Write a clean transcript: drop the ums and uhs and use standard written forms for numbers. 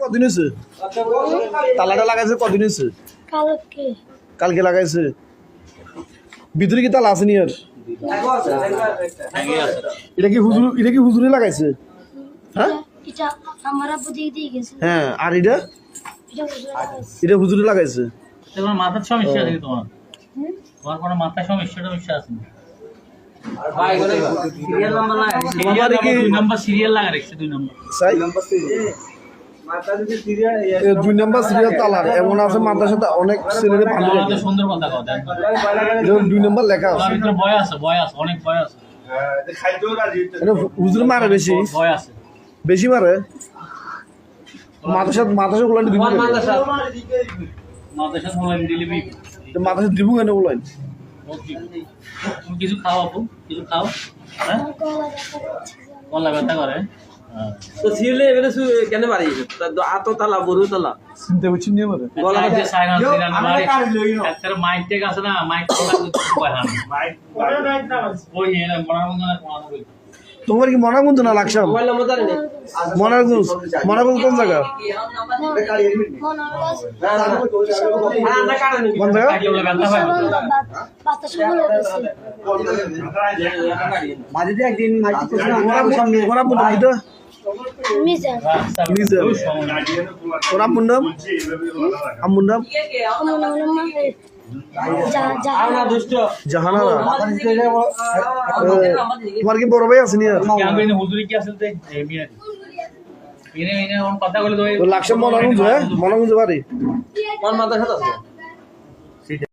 কতদিন হয়েছে? তালাটা লাগাইছে কতদিন হয়েছে? কালকে লাগাইছে। ভিতরে কি তালা আছে নি আর? এটা কি হুজুরে লাগাইছে? হ্যাঁ হ্যাঁ, আর এটা হুজুরে লাগাইছে। তোমার মাথার সমস্যা আছে তোমার? তোমার কোনো মাথার সমস্যা আছে না? দুই নাম্বার সিরিয়াল লাগা রেখেছে, 2 নাম্বার। দুই নাম্বার সিরিয়াল তালা এমন আছে মাথার সাথে অনেক ছেলেরে পানি লাগে। সুন্দর কথা কথা। 2 নাম্বার লেখা আছে। ভিতরে ভয় আছে, অনেক ভয় আছে। হুজুর মারে বেশি, ভয় আছে বেশি মারে। মাথার সাথে উলান দিব, মাথার সাথে দিলিবি। মাথার সাথে দিব কেন উলান? তুমি কিছু খাও আপু, কিছু খাও। হ্যাঁ, গলা ব্যথা করে। তো সিরিয়ালে এবারে কেন বাড়ি আতো তালা বড় তালা চিন্তা করছি নিয়ে মারে। গলা ব্যথা সাইনাস দিলাম মারি। একটা মাইক টেক আছে না, মাইক ওই এর মনারগঞ্জ না কোন। তোমার কি মনারগঞ্জ না লাকসাম? মোবাইল নাম্বার জানি না। মনারগঞ্জ কোন জায়গা? কোন জায়গা? আম্মুর নাম জাহানারা। তোমার কি বড় ভাই আছে নি? হুজুরি কি আছে? কথা বলে লাকসাম মনারগঞ্জ, মনারগঞ্জ বাড়ি। মাথার সাথে আছে।